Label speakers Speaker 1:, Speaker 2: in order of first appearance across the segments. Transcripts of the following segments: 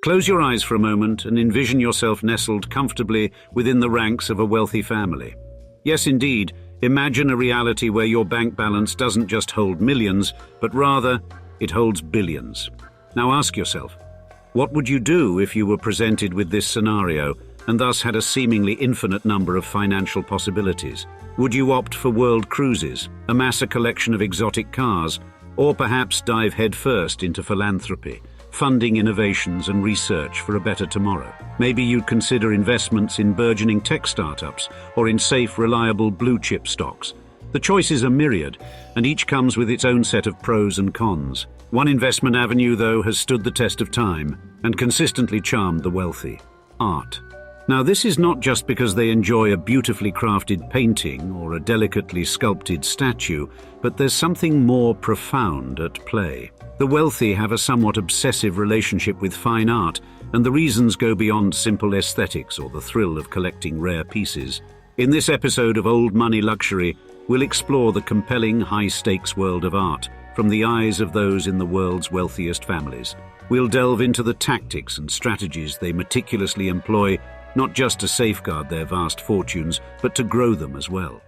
Speaker 1: Close your eyes for a moment and envision yourself nestled comfortably within the ranks of a wealthy family. Yes, indeed, imagine a reality where your bank balance doesn't just hold millions, but rather, it holds billions. Now ask yourself, what would you do if you were presented with this scenario and thus had a seemingly infinite number of financial possibilities? Would you opt for world cruises, amass a collection of exotic cars, or perhaps dive headfirst into philanthropy, funding innovations and research for a better tomorrow? Maybe you'd consider investments in burgeoning tech startups or in safe, reliable blue-chip stocks. The choices are myriad, and each comes with its own set of pros and cons. One investment avenue, though, has stood the test of time and consistently charmed the wealthy: art. Now, this is not just because they enjoy a beautifully crafted painting or a delicately sculpted statue, but there's something more profound at play. The wealthy have a somewhat obsessive relationship with fine art, and the reasons go beyond simple aesthetics or the thrill of collecting rare pieces. In this episode of Old Money Luxury, we'll explore the compelling, high-stakes world of art from the eyes of those in the world's wealthiest families. We'll delve into the tactics and strategies they meticulously employ, not just to safeguard their vast fortunes, but to grow them as well.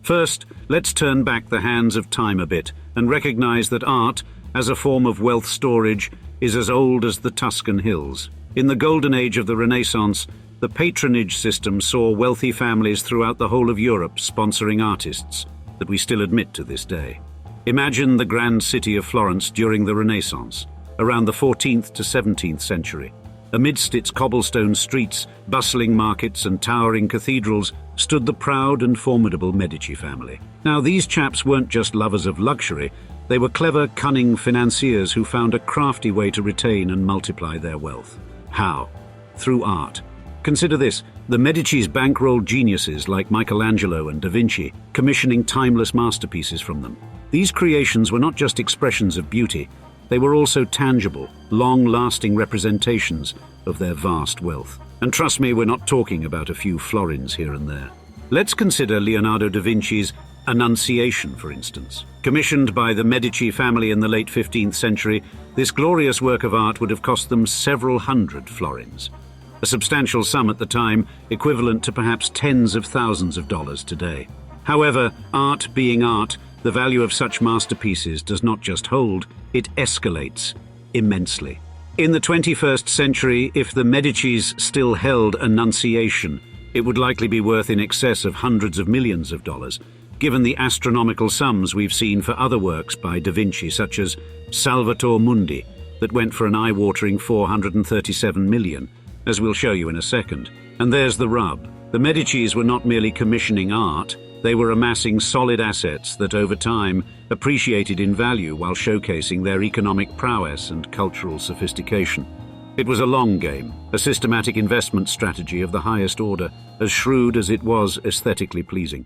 Speaker 1: First, let's turn back the hands of time a bit and recognize that art, as a form of wealth storage, is as old as the Tuscan hills. In the golden age of the Renaissance, the patronage system saw wealthy families throughout the whole of Europe sponsoring artists that we still admit to this day. Imagine the grand city of Florence during the Renaissance, around the 14th to 17th century. Amidst its cobblestone streets, bustling markets and towering cathedrals stood the proud and formidable Medici family. Now, these chaps weren't just lovers of luxury, they were clever, cunning financiers who found a crafty way to retain and multiply their wealth. How? Through art. Consider this: the Medici's bankrolled geniuses like Michelangelo and Da Vinci, commissioning timeless masterpieces from them. These creations were not just expressions of beauty, they were also tangible, long-lasting representations of their vast wealth. And trust me, we're not talking about a few florins here and there. Let's consider Leonardo da Vinci's Annunciation, for instance. Commissioned by the Medici family in the late 15th century, this glorious work of art would have cost them several hundred florins. A substantial sum at the time, equivalent to perhaps tens of thousands of dollars today. However, art being art, the value of such masterpieces does not just hold, it escalates immensely. In the 21st century, if the Medicis still held Annunciation, it would likely be worth in excess of hundreds of millions of dollars, given the astronomical sums we've seen for other works by Da Vinci, such as Salvator Mundi, that went for an eye-watering 437 million, as we'll show you in a second. And there's the rub. The Medicis were not merely commissioning art, they were amassing solid assets that over time appreciated in value while showcasing their economic prowess and cultural sophistication. It was a long game, a systematic investment strategy of the highest order, as shrewd as it was aesthetically pleasing.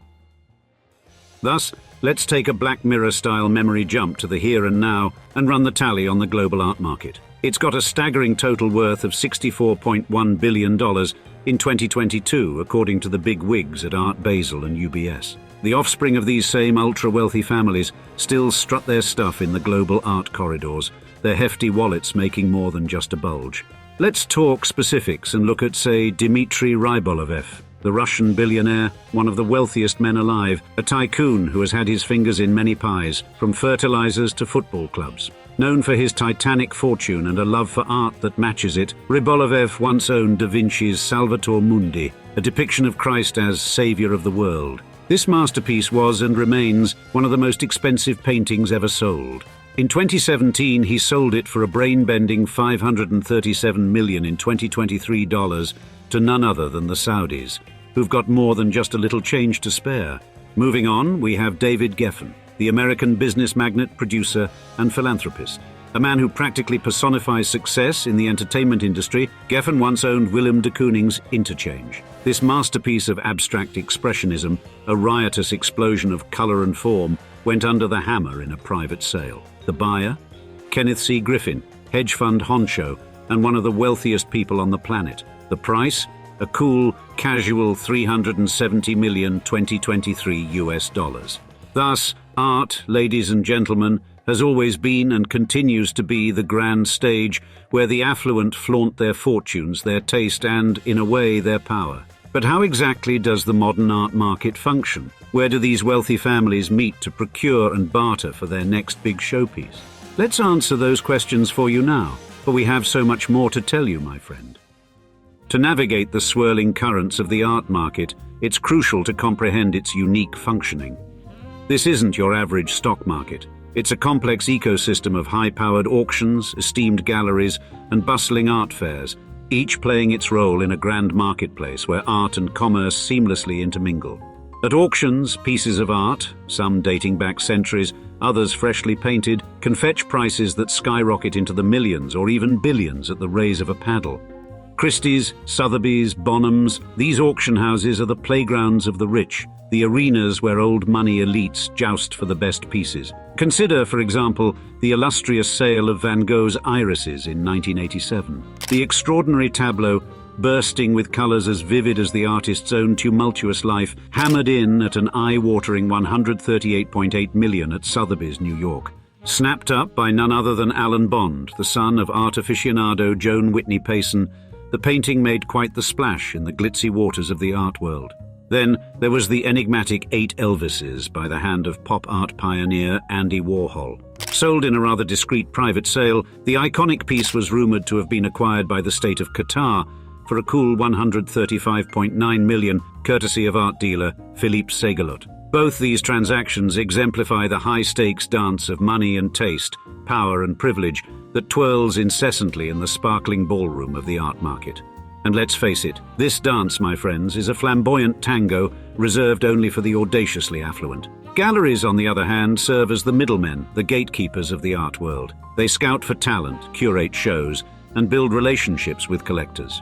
Speaker 1: Thus, let's take a Black Mirror-style memory jump to the here and now and run the tally on the global art market. It's got a staggering total worth of $64.1 billion in 2022, according to the big wigs at Art Basel and UBS. The offspring of these same ultra-wealthy families still strut their stuff in the global art corridors, their hefty wallets making more than just a bulge. Let's talk specifics and look at, say, Dmitry Rybolovlev, the Russian billionaire, one of the wealthiest men alive, a tycoon who has had his fingers in many pies, from fertilizers to football clubs. Known for his titanic fortune and a love for art that matches it, Rybolovlev once owned Da Vinci's Salvator Mundi, a depiction of Christ as savior of the world. This masterpiece was and remains one of the most expensive paintings ever sold. In 2017, he sold it for a brain-bending $537 million in 2023 dollars to none other than the Saudis, who've got more than just a little change to spare. Moving on, we have David Geffen, the American business magnate, producer, and philanthropist. A man who practically personifies success in the entertainment industry, Geffen once owned Willem de Kooning's Interchange. This masterpiece of abstract expressionism, a riotous explosion of color and form, went under the hammer in a private sale. The buyer? Kenneth C. Griffin, hedge fund honcho, and one of the wealthiest people on the planet. The price? A cool, casual $370 million 2023 US dollars. Thus, art, ladies and gentlemen, has always been and continues to be the grand stage where the affluent flaunt their fortunes, their taste and, in a way, their power. But how exactly does the modern art market function? Where do these wealthy families meet to procure and barter for their next big showpiece? Let's answer those questions for you now, for we have so much more to tell you, my friend. To navigate the swirling currents of the art market, it's crucial to comprehend its unique functioning. This isn't your average stock market. It's a complex ecosystem of high-powered auctions, esteemed galleries, and bustling art fairs, each playing its role in a grand marketplace where art and commerce seamlessly intermingle. At auctions, pieces of art, some dating back centuries, others freshly painted, can fetch prices that skyrocket into the millions or even billions at the raise of a paddle. Christie's, Sotheby's, Bonhams, these auction houses are the playgrounds of the rich, the arenas where old money elites joust for the best pieces. Consider, for example, the illustrious sale of Van Gogh's Irises in 1987. The extraordinary tableau, bursting with colors as vivid as the artist's own tumultuous life, hammered in at an eye-watering $138.8 million at Sotheby's, New York. Snapped up by none other than Alan Bond, the son of art aficionado Joan Whitney Payson, the painting made quite the splash in the glitzy waters of the art world. Then there was the enigmatic 8 Elvises by the hand of pop art pioneer Andy Warhol. Sold in a rather discreet private sale, the iconic piece was rumored to have been acquired by the state of Qatar for a cool $135.9 million, courtesy of art dealer Philippe Segalot. Both these transactions exemplify the high-stakes dance of money and taste, power and privilege that twirls incessantly in the sparkling ballroom of the art market. And let's face it, this dance, my friends, is a flamboyant tango reserved only for the audaciously affluent. Galleries, on the other hand, serve as the middlemen, the gatekeepers of the art world. They scout for talent, curate shows, and build relationships with collectors.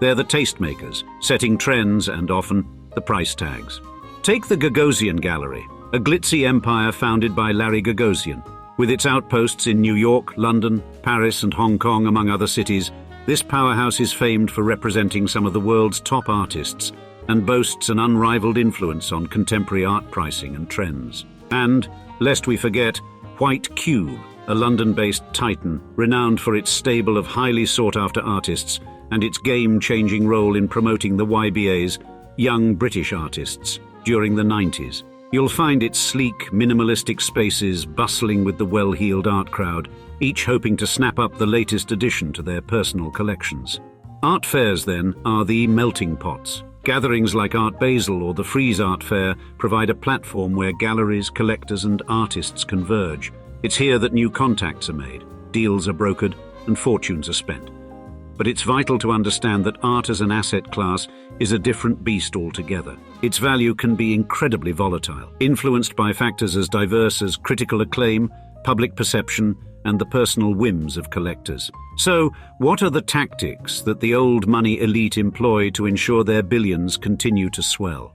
Speaker 1: They're the tastemakers, setting trends and often the price tags. Take the Gagosian Gallery, a glitzy empire founded by Larry Gagosian. With its outposts in New York, London, Paris, and Hong Kong, among other cities, this powerhouse is famed for representing some of the world's top artists and boasts an unrivaled influence on contemporary art pricing and trends. And, lest we forget, White Cube, a London-based titan renowned for its stable of highly sought-after artists and its game-changing role in promoting the YBA's Young British Artists during the 90s. You'll find its sleek, minimalistic spaces bustling with the well-heeled art crowd, each hoping to snap up the latest addition to their personal collections. Art fairs, then, are the melting pots. Gatherings like Art Basel or the Frieze Art Fair provide a platform where galleries, collectors, and artists converge. It's here that new contacts are made, deals are brokered, and fortunes are spent. But it's vital to understand that art as an asset class is a different beast altogether. Its value can be incredibly volatile, influenced by factors as diverse as critical acclaim, public perception, and the personal whims of collectors. So, what are the tactics that the old money elite employ to ensure their billions continue to swell?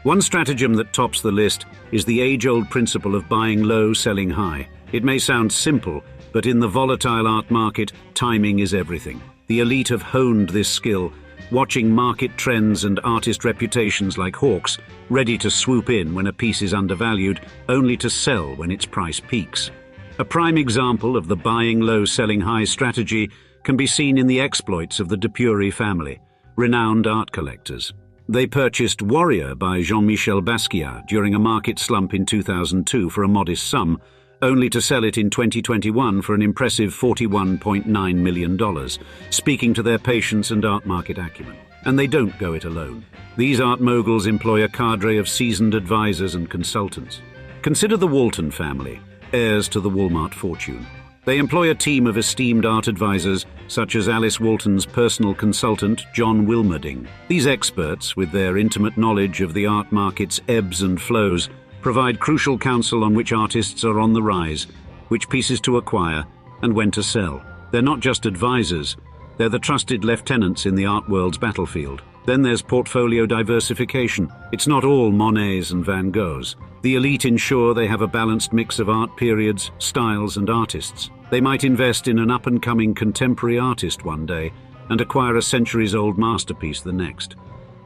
Speaker 1: One stratagem that tops the list is the age-old principle of buying low, selling high. It may sound simple, but in the volatile art market, timing is everything. The elite have honed this skill, watching market trends and artist reputations like hawks, ready to swoop in when a piece is undervalued, only to sell when its price peaks. A prime example of the buying low, selling high strategy can be seen in the exploits of the Dmitry family, renowned art collectors. They purchased Warrior by Jean-Michel Basquiat during a market slump in 2002 for a modest sum, only to sell it in 2021 for an impressive $41.9 million, speaking to their patience and art market acumen. And they don't go it alone. These art moguls employ a cadre of seasoned advisors and consultants. Consider the Walton family, heirs to the Walmart fortune. They employ a team of esteemed art advisors, such as Alice Walton's personal consultant, John Wilmerding. These experts, with their intimate knowledge of the art market's ebbs and flows, provide crucial counsel on which artists are on the rise, which pieces to acquire, and when to sell. They're not just advisors, they're the trusted lieutenants in the art world's battlefield. Then there's portfolio diversification. It's not all Monets and Van Goghs. The elite ensure they have a balanced mix of art periods, styles, and artists. They might invest in an up-and-coming contemporary artist one day and acquire a centuries-old masterpiece the next.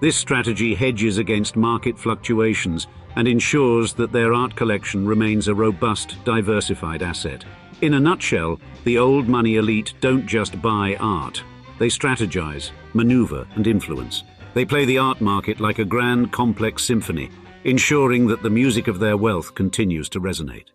Speaker 1: This strategy hedges against market fluctuations and ensures that their art collection remains a robust, diversified asset. In a nutshell, the old money elite don't just buy art. They strategize, maneuver, and influence. They play the art market like a grand, complex symphony, ensuring that the music of their wealth continues to resonate.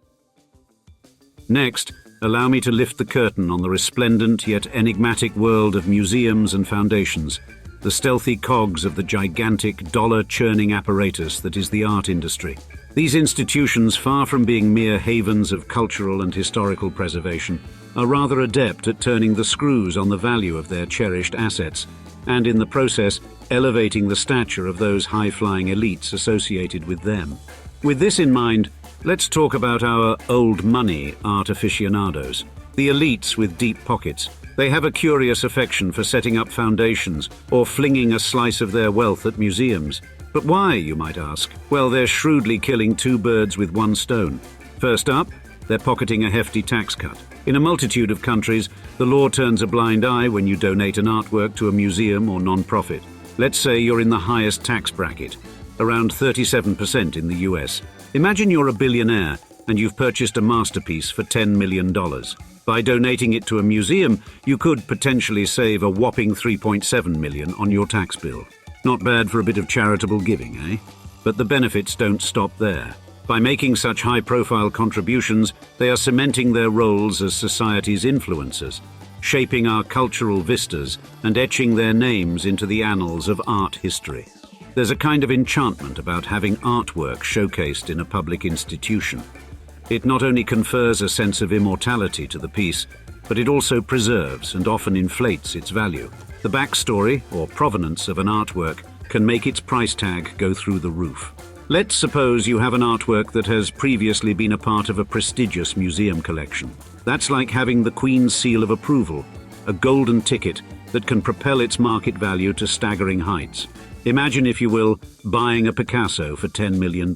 Speaker 1: Next, allow me to lift the curtain on the resplendent yet enigmatic world of museums and foundations, the stealthy cogs of the gigantic dollar-churning apparatus that is the art industry. These institutions, far from being mere havens of cultural and historical preservation, are rather adept at turning the screws on the value of their cherished assets, and in the process, elevating the stature of those high-flying elites associated with them. With this in mind, let's talk about our old money art aficionados, the elites with deep pockets. They have a curious affection for setting up foundations or flinging a slice of their wealth at museums. But why, you might ask? Well, they're shrewdly killing two birds with one stone. First up, they're pocketing a hefty tax cut. In a multitude of countries, the law turns a blind eye when you donate an artwork to a museum or non-profit. Let's say you're in the highest tax bracket, around 37% in the US. Imagine you're a billionaire and you've purchased a masterpiece for $10 million. By donating it to a museum, you could potentially save a whopping $3.7 million on your tax bill. Not bad for a bit of charitable giving, eh? But the benefits don't stop there. By making such high-profile contributions, they are cementing their roles as society's influencers, shaping our cultural vistas and etching their names into the annals of art history. There's a kind of enchantment about having artwork showcased in a public institution. It not only confers a sense of immortality to the piece, but it also preserves and often inflates its value. The backstory, or provenance of an artwork, can make its price tag go through the roof. Let's suppose you have an artwork that has previously been a part of a prestigious museum collection. That's like having the Queen's seal of approval, a golden ticket that can propel its market value to staggering heights. Imagine, if you will, buying a Picasso for $10 million.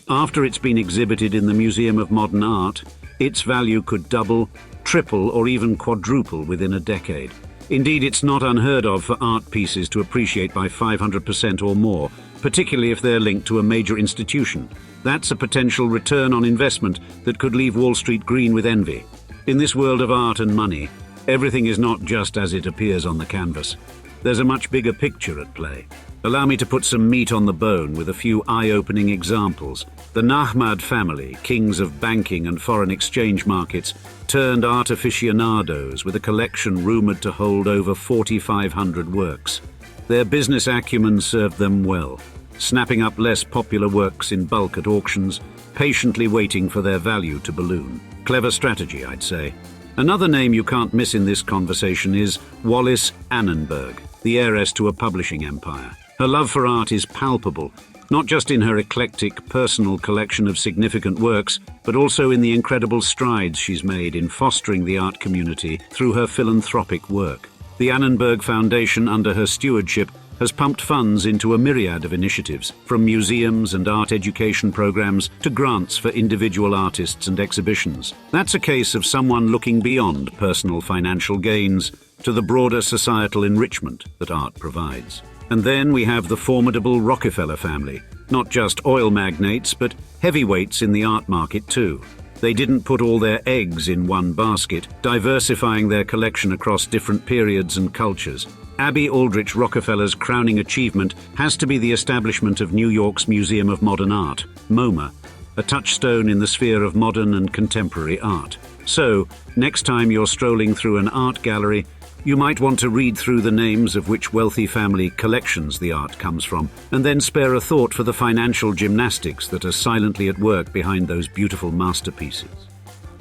Speaker 1: After it's been exhibited in the Museum of Modern Art, its value could double, triple, or even quadruple within a decade. Indeed, it's not unheard of for art pieces to appreciate by 500% or more, particularly if they're linked to a major institution. That's a potential return on investment that could leave Wall Street green with envy. In this world of art and money, everything is not just as it appears on the canvas. There's a much bigger picture at play. Allow me to put some meat on the bone with a few eye-opening examples. The Medici family, kings of banking and foreign exchange markets, turned art aficionados with a collection rumored to hold over 4,500 works. Their business acumen served them well, snapping up less popular works in bulk at auctions, patiently waiting for their value to balloon. Clever strategy, I'd say. Another name you can't miss in this conversation is Wallis Annenberg, the heiress to a publishing empire. Her love for art is palpable, not just in her eclectic personal collection of significant works, but also in the incredible strides she's made in fostering the art community through her philanthropic work. The Annenberg Foundation, under her stewardship, has pumped funds into a myriad of initiatives, from museums and art education programs to grants for individual artists and exhibitions. That's a case of someone looking beyond personal financial gains to the broader societal enrichment that art provides. And then we have the formidable Rockefeller family, not just oil magnates, but heavyweights in the art market too. They didn't put all their eggs in one basket, diversifying their collection across different periods and cultures. Abby Aldrich Rockefeller's crowning achievement has to be the establishment of New York's Museum of Modern Art, MoMA, a touchstone in the sphere of modern and contemporary art. So, next time you're strolling through an art gallery, you might want to read through the names of which wealthy family collections the art comes from, and then spare a thought for the financial gymnastics that are silently at work behind those beautiful masterpieces.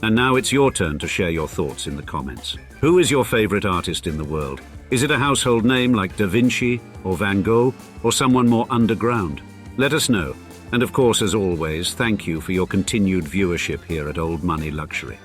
Speaker 1: And now it's your turn to share your thoughts in the comments. Who is your favorite artist in the world? Is it a household name like Da Vinci or Van Gogh, or someone more underground? Let us know. And of course, as always, thank you for your continued viewership here at Old Money Luxury.